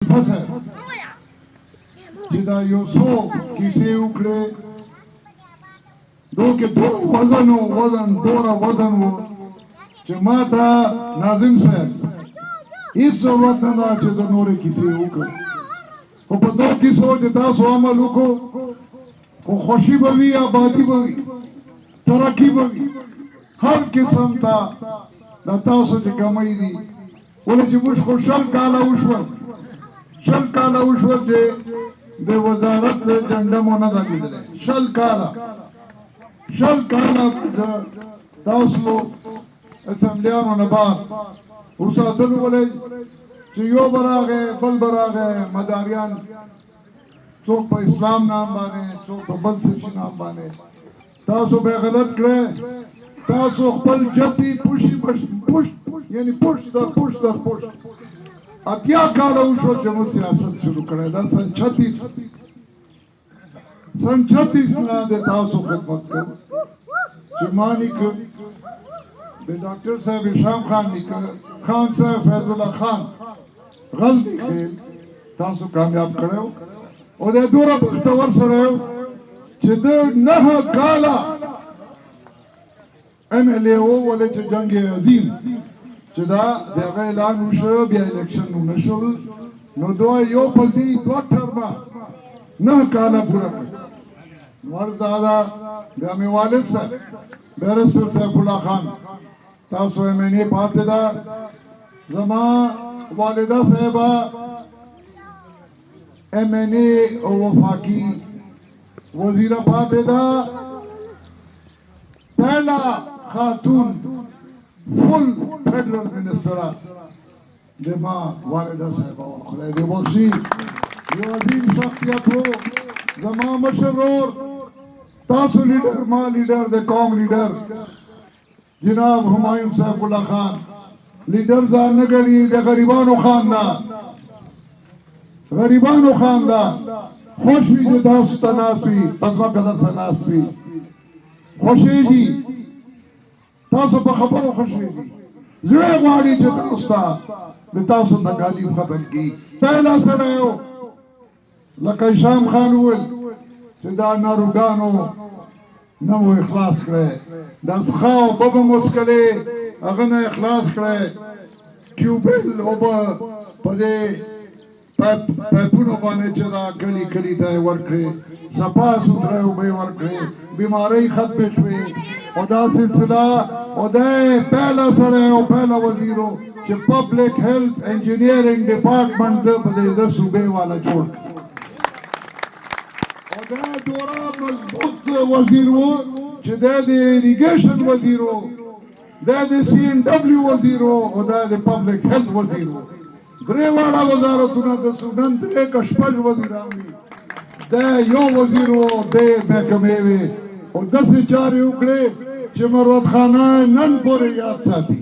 خلیفه صاحب چې دا یو څو کیسې وکړې دو کې دومره وزن و چې ما ته ناظم صاحب هیڅ ضرورت نه ده چې زه نورې کیسې وکړم خو په دو کیسو چې تاسو عمل وکړو خو خوشي به وي آبادي به وي ترقي به وي هر قسم ته دا تاسو چې کمۍ دي ولې چې موږ خو شل کاله وشول چې د وزارت جنډه مو نه ده لیدلې شل کاله تاسو اسمبلیانو نه بعد وساتلو ولې چې یو براغه بل براغه مداریان څوک په اسلام نام باندې څوک په بل څه نام باندې تاسو به غلط کړئ تاسو خپل جبی پوشي یعنی پوش در اتیا کاله وشو چې موږ سیاست شروع کړی دا سن 36 نه د تاسو خدمت کوو چې ما نیکه د ډاکټر صاحب هشام خان نیکه خان صاحب فیض الله خان غزني خیل تاسو کامیاب کړو او د دوره بختور سره چې د 9 کاله MLA ولې چې جنگ عظیم چې دا دغه اعلان وشو بیا الیکشن ونشول نو دوه یو پسې دوه ټرمه 9 کاله پوره کړ ورزاده بیا مې والد صاحب بیرستر سیف الله خان تاسو یې مې پاتې ده زما والده صاحبه MNA او وفاقي وزیره پاتې ده پہلا خاتون فل فیڈرل منسٹر دما والدہ صاحبہ خدای دې بخشي یو عظیم شخصیت ہو زما مشرور تاسو لیڈر ما لیڈر د قوم لیڈر جناب همایون صاحب الله خان لیڈر ځان نه غړي د غریبانو خاندان خوش وي چې تاسو تناسوي پزما قدر تناسوي خوشیږي تاسو په خبرو خوشیږي زړه غواړي چې تاسو د تعلیم خبر کی پہلا سره یو لکه هشام خان وویل چې دا ناروګانو نو اخلاص کړي دا څخه په مسکلې هغه نه اخلاص کړي کیوبل او په دې پایپونو باندې چې دا کلی ته ورکړي صفا سوتره وبې ورکړي بیماری ختم شوي او دا سلسله او دا پہلا سره او پہلا وزیرو چې پبلک هیلث انجینیرینګ ډپارټمنټ په دې صوبې والا جوړ او دا دورا مضبوط وزیرو چې د ایریګیشن وزیرو د CNW وزیرو او د پبلک هیلث وزیرو درېواړه وزارتونه د سودان درې کشپږ وزیران وي د یو وزیرو د محکمې وي او داسې چارې وکړې چې مروت خانه نن پورې یاد ساتي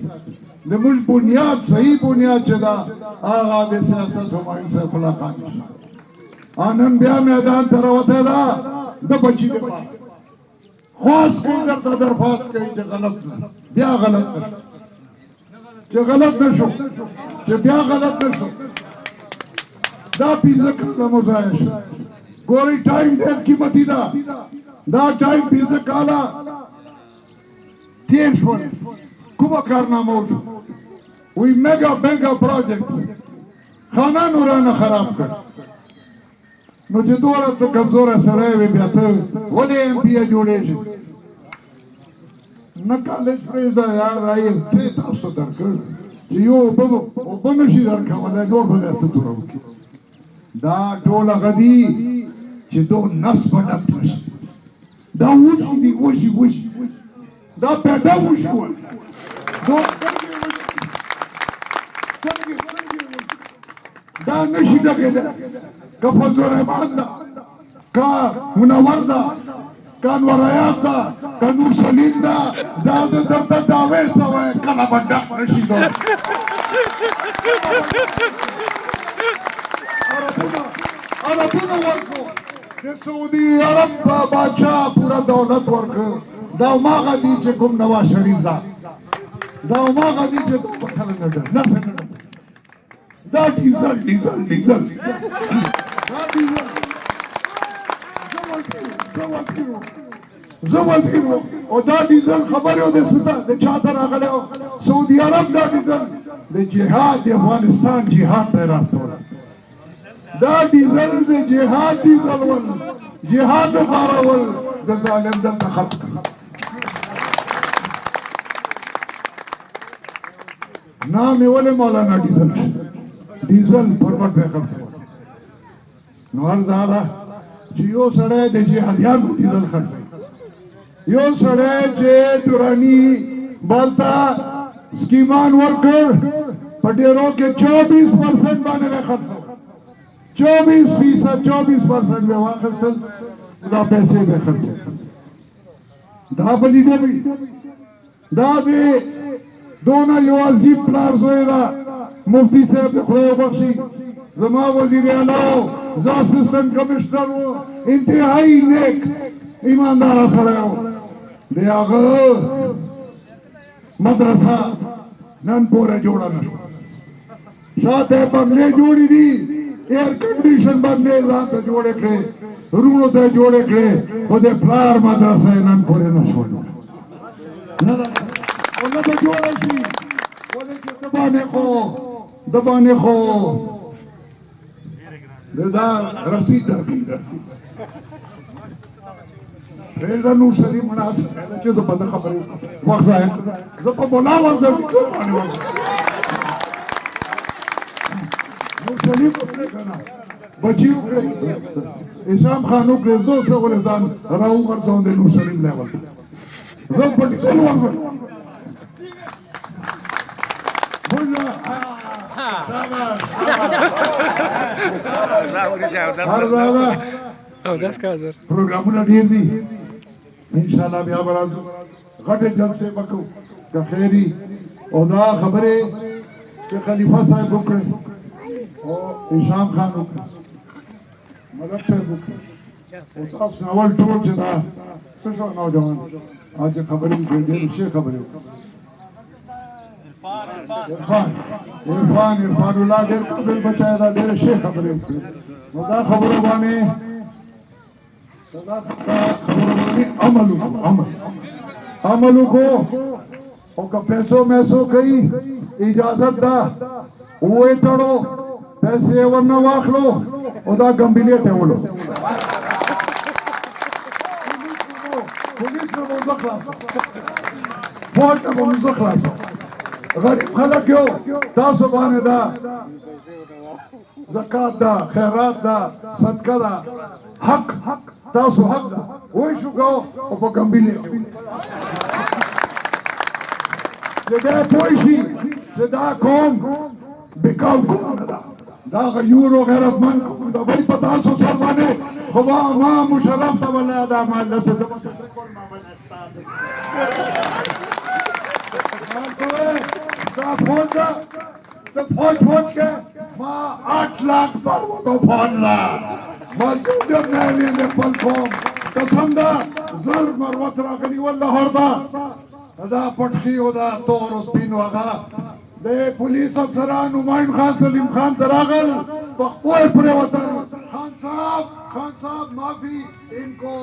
زموږ بنیاد صحیح بنیاد چې دا هغه د سیاست همایون صاحب الله خان نن بیا میدان ته راوتی ده د بچي دپاره خواست کوي درته درخواست کوي چې غلط نه بیا غلط نه شو چې غلط نه شو چې بیا غلط نه شو دا 15 کاله مو ضایع شو ګورئ ټایم ډېر قیمتي ده دا ټایم 15 کاله تیر شول کومه کارنامه وشو وی میگا پروجیکټ خانانو رانه خراب کړ نو چې دوره ته کمزوره سړی وي بیا ته ولې MP جوړېږي نه کالج پرېږده یار رایم څه تاسو درکړ چې یو اوبه نشي درکولی نور به درته توره وکړي دا ټول هغه دي چې دو نس به ډک شي دا وشي دي وشي دا پیدا وشول دا نشي ډکېدلی که فضل الرحمان ده که منور ده که انور حیات ده که نور سلیم ده دا زه درته دعوې سوی کله به ډک نشي عربونه ورکړو د سعودي عرب بادشاه پوره دولت ورکړ دا هماغه دي چې کوم نواز شریف ده دا هماغه دي چې دا بخښنه نه ده دا دا ډیزل ډیزل ډیزل دا ډیزل زه وزیر وم او دا ډیزل خبرې و د ستا د چا ته راغلی و سعودي عرب دا ډیزل د جهاد د افغانستان جهاد ته یې راستوله دا ډیزل د جهاد ډیزل ول جهاد لپاره ول د ظالم دلته خرڅ کړ نام یې ولې مولانا ډیزل ډیزل پرمټ به خرڅ نو عرض دا ده چې یو سړی د جهادیانو ډیزل خرڅوي یو سړی چې دراني بالته سکیمان ورکړ په ډیرو کې 24% باندې به خرڅول 24% به واخیستل دا پیسې به خرڅول دا به لیډر وي دا د دونه یو عظیم پلار زوی ده مفتی صاحب د خدای وبخښي زما وزیر اعلی زه اسسټنټ کمشنر و انتهایی نیک ایمانداره سړی و د هغه مدرسه نن پورې جوړه نه شوه شاته بنګلې جوړې دي ایر کنډیشن بنګلې ځان ته جوړې کړې روڼو ته جوړې کړې خو د پلار مدرسه یې نن پورې نه شوه ونه به جوړه شي ولې چې د باندې خو دا رسید درکړي رسید پرېږده نور شریف مناسب دی چې زه په ده خبرې وخت ضایع زه په ملا ورځم باندې ورځم نور شریف وکړې که نه بچي وکړې اسلام خان وکړې زه څه ولې ځان راوغورځوم د نور شریف لیول زه په ټیکل ورځم پروګرامونه ډیر دي انشاءالله بیا به راځو غټې جلسې به کوو که خیري او دا خبرې چې خلیفه صاحب وکړې او هشام خان وکړې ملک صاحب وکړې او تاسو نه اول ټول چې دا څه شو نوجوان आज خبرې وکړې ډېرې ښې خبرې وکړې عرفان الله ډېر قابل بچی دا ډېرې ښې خبرې وکړې نو دا خبرو باندې عمل وکړو او که پیسو میسو کوي اجازت ده وې تړو پیسې ورنه واخلو او دا ګمبلې ته وړو پولیس نه به زه خلاصو فوج ته به زه خلاصو غریب خلک یو تاسو باندې ده زکات ده خیرات ده صدقه ده حق تاسو حق ده وای شو کو او په ګمبلې چې دا پوه شي چې دا قوم بیکاو قوم نه ده دا غیور او غیرتمند قوم ده وای په تاسو سر باندې خو ما مشرف ته ولا دا ما لسه د دا فوج ده فوج کې ما 8 लाख پر وته فون لا ما چې د مالي نه خپل قوم قسم ده زر مروت راغلی والله هردا دا پټخي او دا تور او سپین وغا د پولیس افسران نمائند خان سلیم خان دراغل بخپوی پر وطن خان صاحب معافی इनको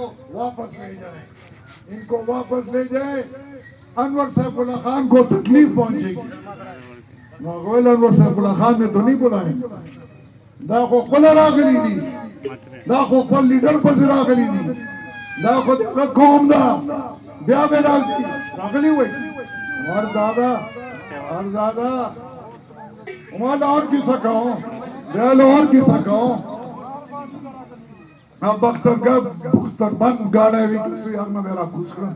वापस ले जाए انور صاحب اللہ خان کو تکلیف پہنچے گی ناغویل انور صاحب اللہ خان نے تو نہیں بلائے دا خو خپل راغلی دي دا خو خپل لیډر پسې راغلی دي دا خو د قوم ده بیا به راځي راغلی وای اور دادا عمر اور کیسا کہوں بیال اور کیسا کہوں اب بختر بند گاڑے بھی کسی یار میں میرا کچھ کر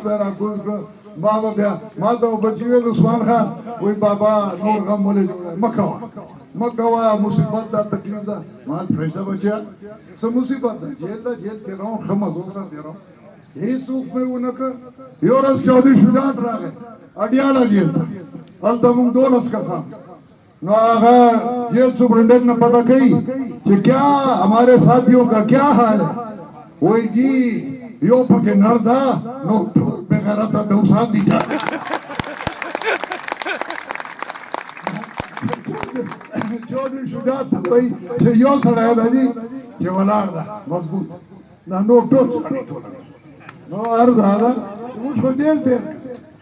میرا کچھ کر بابا بیا ما ته بچی ویل عثمان خان وای بابا نور غم ولې مکوا مصیبت دا تکلیف دا ما فرشتہ بچیا څه مصیبت ده جیل کې راو خمس وسه دی راو هیڅ وخت مې ونکړ یو ورځ چودي شجاعت راغی اډیاله جیل هلته موږ 12 کسان نو هغه جیل سپرنٹینڈنٹ نے پتہ کہی کہ کیا ہمارے ساتھیوں کا کیا حال ہے وہی جی یو پکے نردا نو بغیرت دوسان دی جا चौधरी शुजात भाई यो सड़ाया था जी वलार दा मजबूत ना नो टोच नो अर्ज आदा उसको देर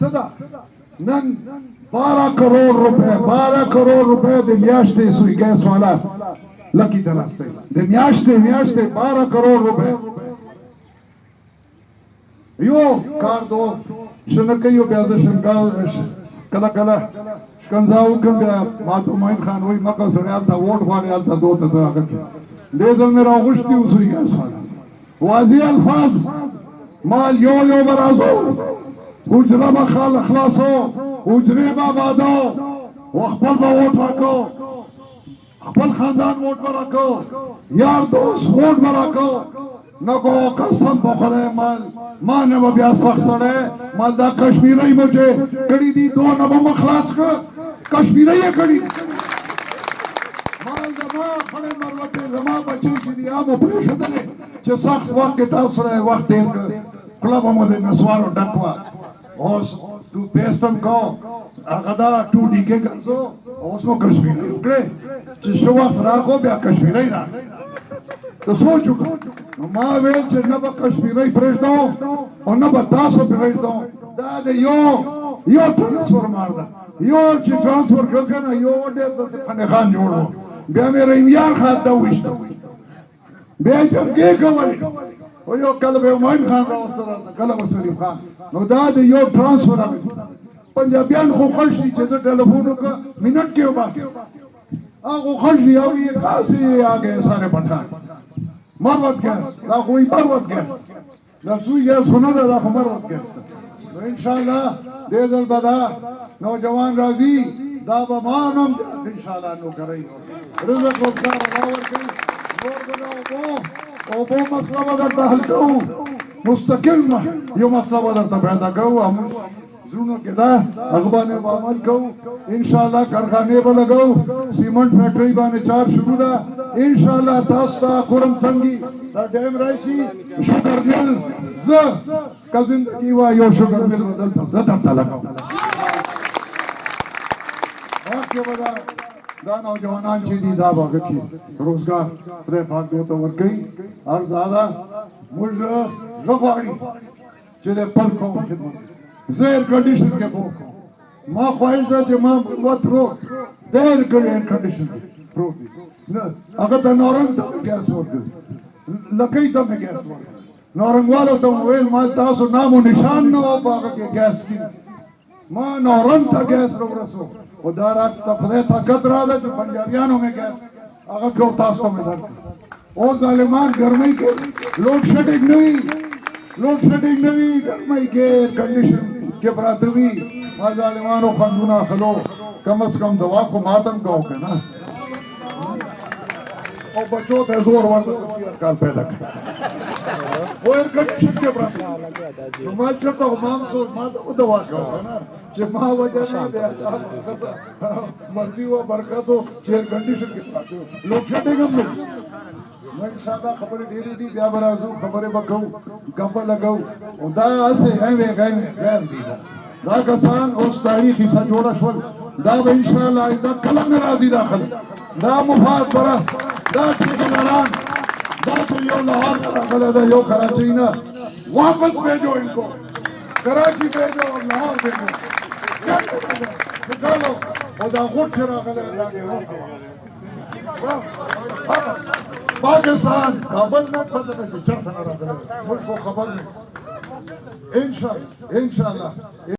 सदा नन 12 करोड़ रुपए दे म्याश्ते सुई गैस वाला लकी तरस्ते दे म्याश्ते 12 करोड़ रुपए यो कार दो शनकयो ब्याज शंगाल कला शंजाऊ कम मातो माइन खान वही मक्का सड़याल था वोट वाले था दो तक आकर दे दल मेरा गुश्ती उसरी गैस वाला वाजी अल्फाज माल यो बराजो हुजरा बखाल अखलासो हुजरे बाबादो वखपल बा वोट रखो खपल खानदान वोट पर रखो यार दोस्त वोट पर रखो नको कसम पखरे माल माने बया सख्त सड़े माल दा कश्मीरी मुझे कड़ी दी दो नब मखलास का कश्मीरी है कड़ी माल जमा खड़े मरवते जमा बच्चे सी आम ऑपरेशन दे जे सख्त वक्त के तासरे वक्त देन क्लब हमदे नसवारो डकवा और तू बेस्टम को अगदा 2D के गंजो उसको कश्मीरी उकड़े जे शवा फराको बया कश्मीरी ना तो सोचो मां वेल जे नब कश्मीरी प्रेसदो और नब तासो प्रेसदो दादे यो ट्रांसफर मारदा यो जे ट्रांसफर करना यो दे तो खने खान जोड़ो बया मेरे इमयान खाता विश्तो बया जब के कवल ओ यो कल बे मोइन खान रा उसरा कल शरीफ खान नो दादे यो ट्रांसफर आ पंजाबियान को खुशी जे टेलीफोन का मिनट के बस आगो खुशी आ ये कासी आ गए सारे पठान मरवत गैस ला कोई मरवत गैस ला सुई गैस होना ला मरवत गैस तो इंशाल्लाह दे दल बदा नौजवान राजी दाबा मानम इंशाल्लाह नो करई रिज़्क को बराबर करी जोर बनाओ वो मसला बदलता हल करूं मुस्तकिल यो मसला बदलता पैदा करूं हम जुनो के दा अखबाने अमल करूं इंशाल्लाह कारखाने पर लगाओ सीमेंट फैक्ट्री बाने 4 शुरू दा इंशाल्लाह तास्ता कुरम तंगी दा डैम राइसी शुगर मिल ज का जिंदगी वा यो शुगर मिल बदलता जदता लगाओ वाक्य बदा दा नौजवानान ची दी दा बागकी रोजगार रे भाग दो तो वर गई और ज्यादा मुझ जवाड़ी चले पल को खिदमत ज़ेर कंडीशन के को मां ख्वाहिश है जे मां वत रो देर करे कंडीशन रो न अगर त नौरंग तो गैस वर्ग लकई तो में गैस वर्ग नौरंग वालो तो वेल मां तासो नामो निशान न हो बाग के गैस की मां नौरंग था गैस रो रसो उदारा तफले था कतरा दे पंजाबियानों में गैस अगर क्यों तासो में दर ओ जालिमान गर्मी के लोड शेडिंग नहीं गर्मी के कंडीशन के बरादरी जालिमानों खानूना खलो कम से कम दवा को मातम कहो के ना और बच्चों पे जोर काल पैदा कर वो एर कंडीशन के बरादरी तो मैं चलता हूँ मांसो मातम दवा कहो है ना जे माँ वजह नहीं दे मर्जी व बरकत हो एर कंडीशन के बरादरी लोग शेडिंग हम मैं इंशाल्लाह खबर डेरी दी ब्या बराजू खबर बकऊ गप लगाऊ उदा से है वे गए गैर दीदा दा कसान उस तारीखी सजोड़ा शवल दा इंशाल्लाह इदा कलम राजी दाखिल दा मुफाद बरा दा ठिकानान दा तो यो लाहौर दाखिल दा यो कराची ना वापस भेजो इनको कराची भेजो और लाहौर भेजो निकालो उदा खुद चरा गले लागे पाकिस्तान काबल में खबर में चढ़ मुल्क को खबर में इंशाल्लाह